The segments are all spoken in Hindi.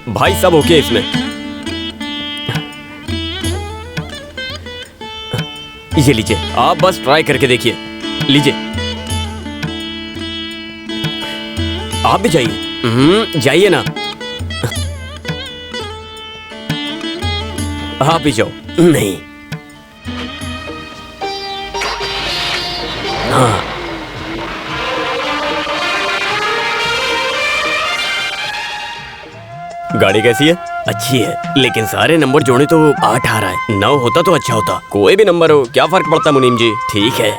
भाई सब ओके इसमें। ये लीजिए, आप बस ट्राई करके देखिए। लीजिए, आप भी जाइए। जाइए ना, आप भी जाओ। नहीं, हाँ, गाड़ी कैसी है? अच्छी है, लेकिन सारे नंबर जोड़े तो 8 आ रहा है। 9 होता तो अच्छा होता। कोई भी नंबर हो, क्या फर्क पड़ता मुनीम जी। ठीक है,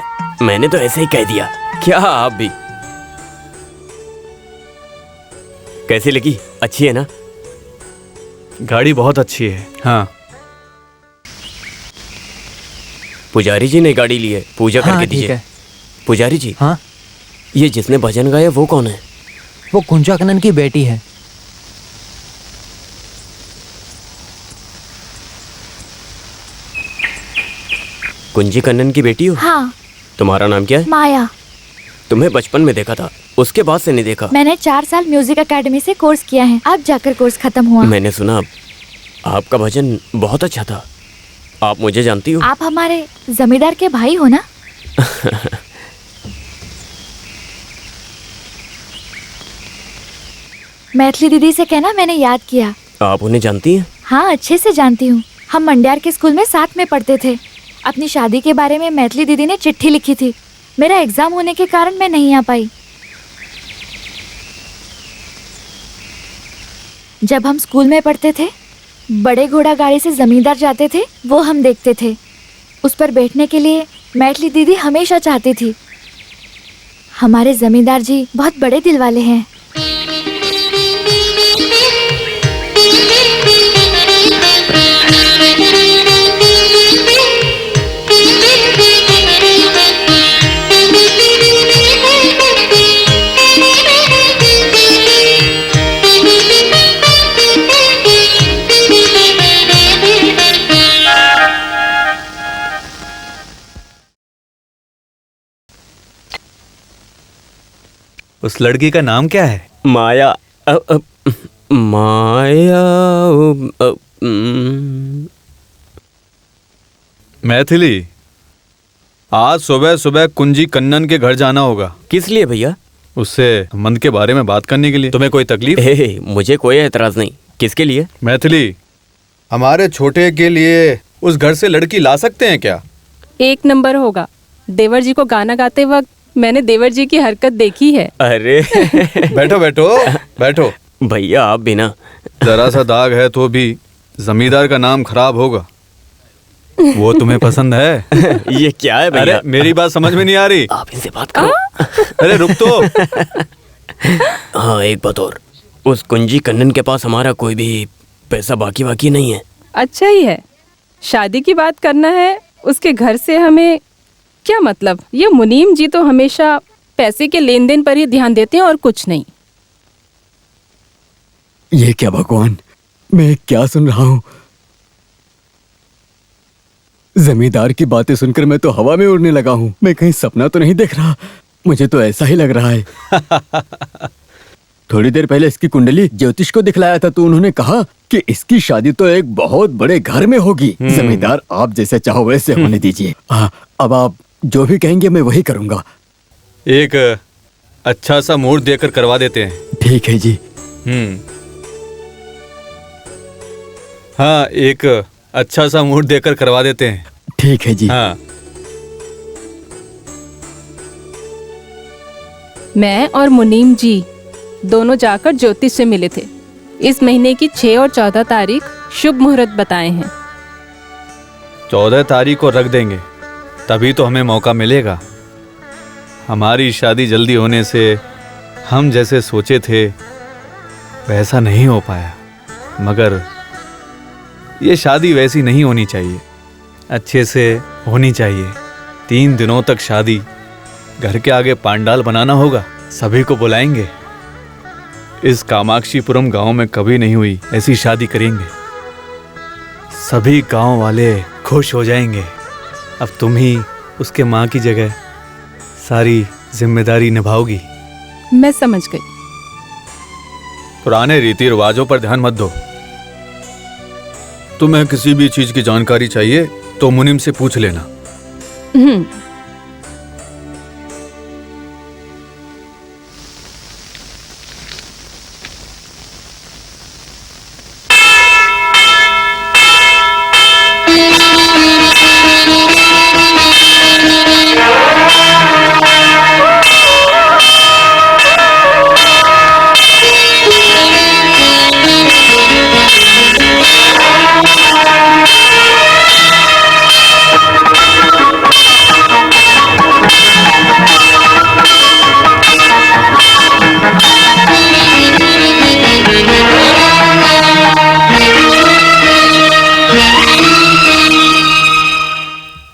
मैंने तो ऐसे ही कह दिया। क्या आप भी? कैसी लगी? अच्छी है ना? गाड़ी बहुत अच्छी है। हाँ, पुजारी जी ने गाड़ी ली है, पूजा करके दीजिए। पुजारी जी, हाँ, ये जिसने भजन गाया वो कौन है? वो कुंजा कन्नन की बेटी है। कुंजी कन्नन की बेटी हो? हाँ। तुम्हारा नाम क्या है? माया। तुम्हें बचपन में देखा था, उसके बाद से नहीं देखा। मैंने 4 साल म्यूजिक एकेडमी से कोर्स किया है, अब जाकर कोर्स खत्म हुआ। मैंने सुना आपका भजन बहुत अच्छा था। आप मुझे जानती हो? आप हमारे जमींदार के भाई हो ना? मैथिली दीदी से कहना मैंने याद किया। आप उन्हें जानती हैं? हाँ, अच्छे से जानती हूँ। हम मंड्यार के स्कूल में साथ में पढ़ते थे। अपनी शादी के बारे में मैथिली दीदी ने चिट्ठी लिखी थी। मेरा एग्जाम होने के कारण मैं नहीं आ पाई। जब हम स्कूल में पढ़ते थे, बड़े घोड़ा गाड़ी से जमींदार जाते थे, वो हम देखते थे। उस पर बैठने के लिए मैथिली दीदी हमेशा चाहती थी। हमारे जमींदार जी बहुत बड़े दिल वाले हैं। उस लड़की का नाम क्या है? माया। माया। मैथिली, आज सुबह सुबह कुंजी कन्नन के घर जाना होगा। किस लिए भैया? उससे संबंध के बारे में बात करने के लिए। तुम्हें कोई तकलीफ? मुझे कोई एतराज नहीं। किसके लिए? मैथिली, हमारे छोटे के लिए उस घर से लड़की ला सकते हैं क्या? 1 नंबर होगा। देवर जी को गाना गाते वक्त मैंने देवर जी की हरकत देखी है। अरे बैठो बैठो बैठो। भैया आप भी ना। जरा सा दाग है तो भी जमींदार का नाम खराब होगा। वो तुम्हें पसंद है? ये क्या है भैया? अरे मेरी बात समझ में नहीं आ रही। आप इनसे बात करो। अरे रुक तो। हाँ, एक बात और, उस कुंजी कन्नन के पास हमारा कोई भी पैसा बाकी नहीं है। अच्छा ही है, शादी की बात करना है उसके घर से, हमें क्या मतलब? ये मुनीम जी तो हमेशा पैसे के लेन देन पर ही ध्यान देते हैं और कुछ नहीं। ये क्या भगवान, मैं क्या सुन रहा हूँ? जमींदार की बातें सुनकर मैं तो हवा में उड़ने लगा हूँ। मैं कहीं सपना तो नहीं देख रहा? मुझे तो ऐसा ही लग रहा है। थोड़ी देर पहले इसकी कुंडली ज्योतिष को दिखलाया था तो उन्होंने कहा कि इसकी शादी तो एक बहुत बड़े घर में होगी। जमींदार, आप जैसे चाहो वैसे होने दीजिए। अब आप जो भी कहेंगे मैं वही करूंगा। एक अच्छा सा मुहूर्त देकर करवा देते हैं। ठीक है जी। हाँ, एक अच्छा सा मुहूर्त देकर करवा देते हैं। ठीक है जी। हाँ। मैं और मुनीम जी दोनों जाकर ज्योतिष से मिले थे। इस महीने की 6 और 14 तारीख शुभ मुहूर्त बताए हैं। 14 तारीख को रख देंगे, तभी तो हमें मौका मिलेगा। हमारी शादी जल्दी होने से हम जैसे सोचे थे वैसा नहीं हो पाया, मगर ये शादी वैसी नहीं होनी चाहिए, अच्छे से होनी चाहिए। 3 दिनों तक शादी, घर के आगे पांडाल बनाना होगा, सभी को बुलाएंगे। इस कामाक्षीपुरम गांव में कभी नहीं हुई ऐसी शादी करेंगे। सभी गांव वाले खुश हो जाएंगे। अब तुम ही उसके माँ की जगह सारी जिम्मेदारी निभाओगी। मैं समझ गई। पुराने रीति रिवाजों पर ध्यान मत दो। तुम्हें किसी भी चीज की जानकारी चाहिए तो मुनीम से पूछ लेना।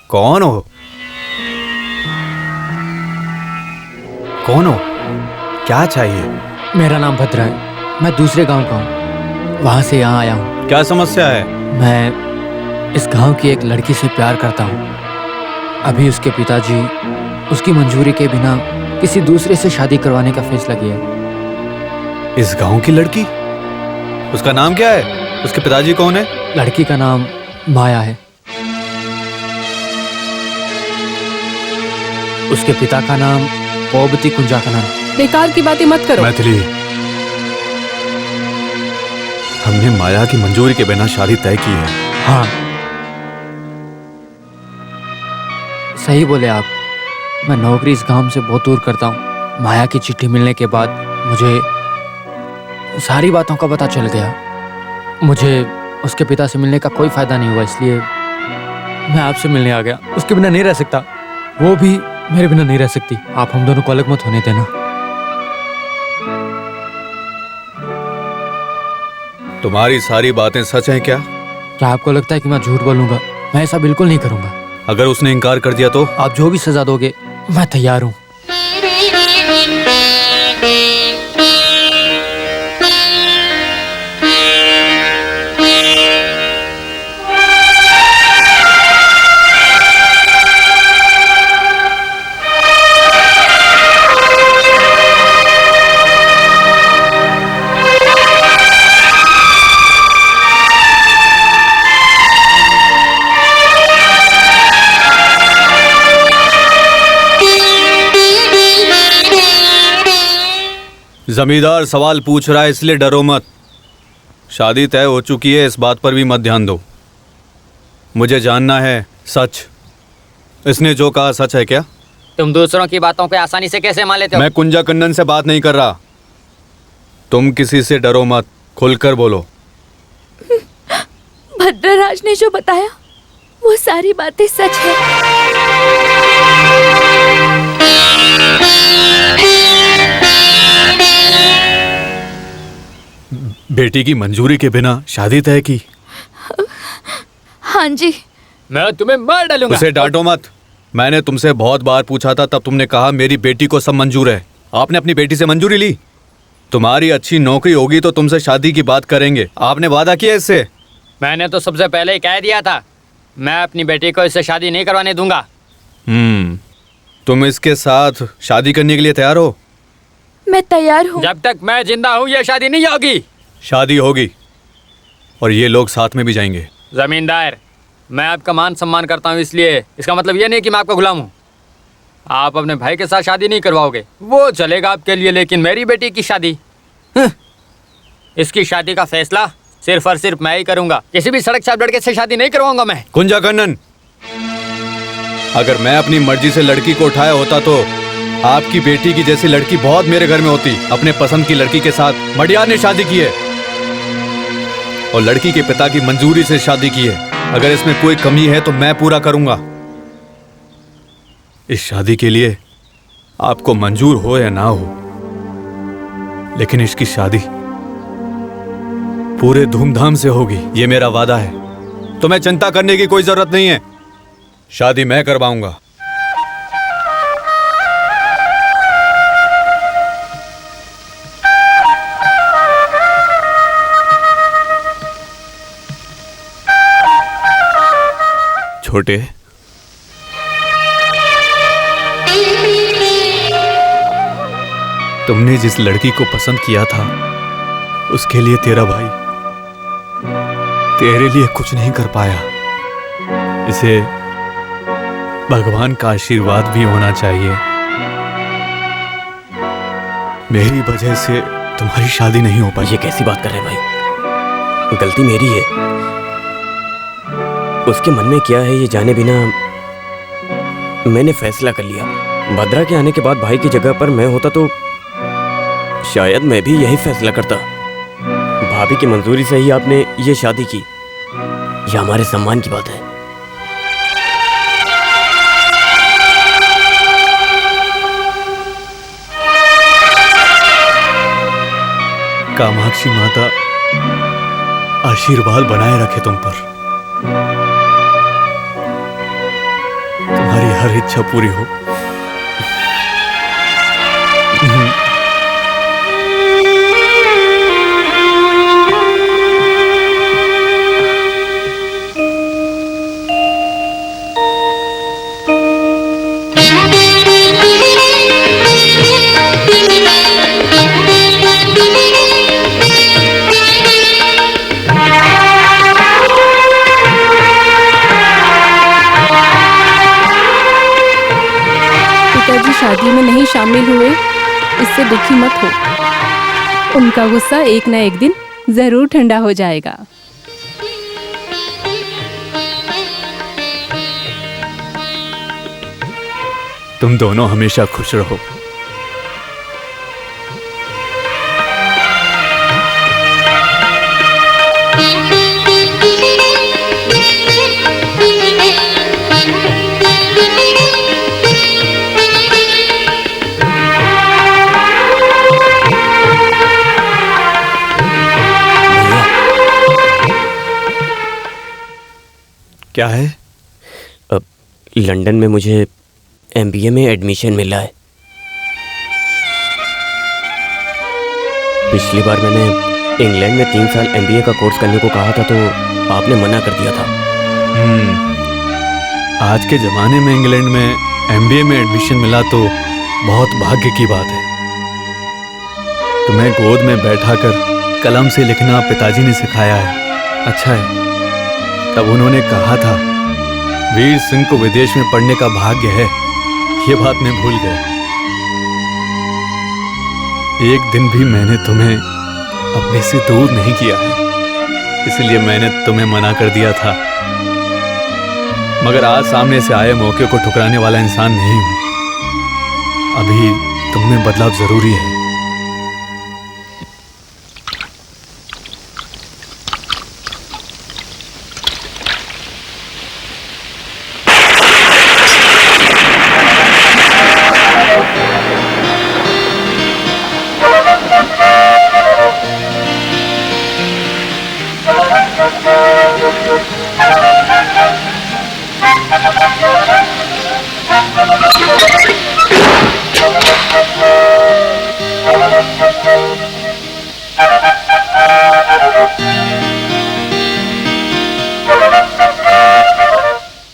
कौन हो? कौन हो? क्या चाहिए? मेरा नाम भद्रा है। मैं दूसरे गांव का हूँ, वहाँ से यहाँ आया हूँ। क्या समस्या है? मैं इस गांव की एक लड़की से प्यार करता हूँ। अभी उसके पिताजी उसकी मंजूरी के बिना किसी दूसरे से शादी करवाने का फैसला किया है। इस गांव की लड़की? उसका नाम क्या है? उसके पिताजी कौन है? लड़की का नाम माया है। उसके पिता का नाम पौबती कुंजाकनन। बेकार की बातें मत करो। मैथिली, हमने माया की मंजूरी के बिना शादी तय की है। हाँ, सही बोले आप। मैं नौकरी इस गांव से बहुत दूर करता हूँ। माया की चिट्ठी मिलने के बाद मुझे सारी बातों का पता चल गया। मुझे उसके पिता से मिलने का कोई फायदा नहीं हुआ, इसलिए मैं आपसे मिलने आ गया। उसके बिना नहीं रह सकता, वो भी मेरे बिना नहीं रह सकती। आप हम दोनों को अलग मत होने देना। तुम्हारी सारी बातें सच हैं क्या? क्या आपको लगता है कि मैं झूठ बोलूंगा? मैं ऐसा बिल्कुल नहीं करूंगा। अगर उसने इनकार कर दिया तो? आप जो भी सजा दोगे मैं तैयार हूँ। जमींदार सवाल पूछ रहा है, इसलिए डरो मत। शादी तय हो चुकी है, इस बात पर भी मत ध्यान दो। मुझे जानना है सच। इसने जो कहा सच है क्या? तुम दूसरों की बातों को आसानी से कैसे मान लेते हो? मैं कुंजाकन्नन से बात नहीं कर रहा। तुम किसी से डरो मत, खुलकर बोलो। भद्रराज ने जो बताया वो सारी बातें सच है। बेटी की मंजूरी के बिना शादी तय की? हाँ जी। मैं तुम्हें मार डालूंगा। उसे डांटो मत। मैंने तुमसे बहुत बार पूछा था, तब तुमने कहा मेरी बेटी को सब मंजूर है। आपने अपनी बेटी से मंजूरी ली? तुम्हारी अच्छी नौकरी होगी तो तुमसे शादी की बात करेंगे। आपने वादा किया इससे? मैंने तो सबसे पहले ही कह दिया था, मैं अपनी बेटी को इससे शादी नहीं करवाने दूंगा। तुम इसके साथ शादी करने के लिए तैयार हो? मैं तैयार हूँ। जब तक मैं जिंदा हूँ ये शादी नहीं होगी। शादी होगी, और ये लोग साथ में भी जाएंगे। जमींदार, मैं आपका मान सम्मान करता हूँ, इसलिए इसका मतलब ये नहीं कि मैं आपका गुलाम हूँ। आप अपने भाई के साथ शादी नहीं करवाओगे, वो चलेगा आपके लिए, लेकिन मेरी बेटी की शादी, इसकी शादी का फैसला सिर्फ और सिर्फ मैं ही करूंगा। किसी भी सड़क छाप लड़के से शादी नहीं करवाऊंगा मैं। कुंजाकन्नन, अगर मैं अपनी मर्जी से लड़की को उठाया होता तो आपकी बेटी की जैसी लड़की बहुत मेरे घर में होती। अपने पसंद की लड़की के साथ मडियार ने शादी की है, और लड़की के पिता की मंजूरी से शादी की है। अगर इसमें कोई कमी है तो मैं पूरा करूंगा। इस शादी के लिए आपको मंजूर हो या ना हो, लेकिन इसकी शादी पूरे धूमधाम से होगी, ये मेरा वादा है। तुम्हें चिंता करने की कोई जरूरत नहीं है, शादी मैं करवाऊंगा। छोटे, तुमने जिस लड़की को पसंद किया था उसके लिए तेरा भाई तेरे लिए कुछ नहीं कर पाया। इसे भगवान का आशीर्वाद भी होना चाहिए। मेरी वजह से तुम्हारी शादी नहीं हो पाई। ये कैसी बात कर रहे हैं भाई? गलती मेरी है। उसके मन में क्या है ये जाने बिना मैंने फैसला कर लिया। भद्रा के आने के बाद भाई की जगह पर मैं होता तो शायद मैं भी यही फैसला करता। भाभी की मंजूरी से ही आपने ये शादी की। यह हमारे सम्मान की बात है। कामाक्षी माता आशीर्वाद बनाए रखे तुम पर। तुम्हारी हर इच्छा पूरी हो। पिताजी शादी में नहीं शामिल हुए, इससे दुखी मत हो। उनका गुस्सा एक न एक दिन जरूर ठंडा हो जाएगा। तुम दोनों हमेशा खुश रहो। क्या है? अब लंदन में मुझे MBA में एडमिशन मिला है। पिछली बार मैंने इंग्लैंड में 3 साल MBA का कोर्स करने को कहा था तो आपने मना कर दिया था। आज के जमाने में इंग्लैंड में MBA में एडमिशन मिला तो बहुत भाग्य की बात है। तुम्हें गोद में बैठाकर कलम से लिखना पिताजी ने सिखाया है। अच्छा है, तब उन्होंने कहा था वीर सिंह को विदेश में पढ़ने का भाग्य है। ये बात मैं भूल गया। एक दिन भी मैंने तुम्हें अपने से दूर नहीं किया है, इसलिए मैंने तुम्हें मना कर दिया था। मगर आज सामने से आए मौके को ठुकराने वाला इंसान नहीं हूं। अभी तुम में बदलाव जरूरी है।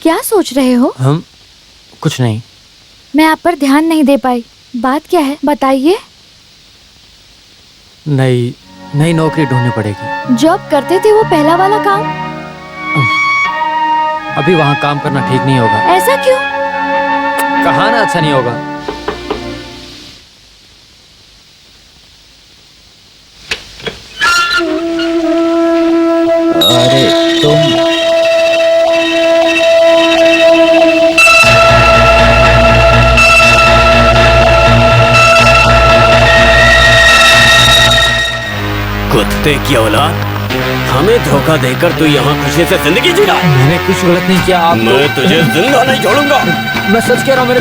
क्या सोच रहे हो? हम कुछ नहीं। मैं आप पर ध्यान नहीं दे पाई। बात क्या है बताइए। नई नौकरी ढूंढनी पड़ेगी। जॉब करते थे वो पहला वाला काम, अभी वहाँ काम करना ठीक नहीं होगा। ऐसा क्यों? कहा ना अच्छा नहीं होगा। अरे तुम कुत्ते की औलाद, हमें धोखा देकर तू यहाँ खुशी से जिंदगी जी रहा है। मैंने कुछ गलत नहीं किया। आप मैं तुझे जिंदा नहीं छोड़ूंगा। मैं सच कह रहा हूँ। मेरे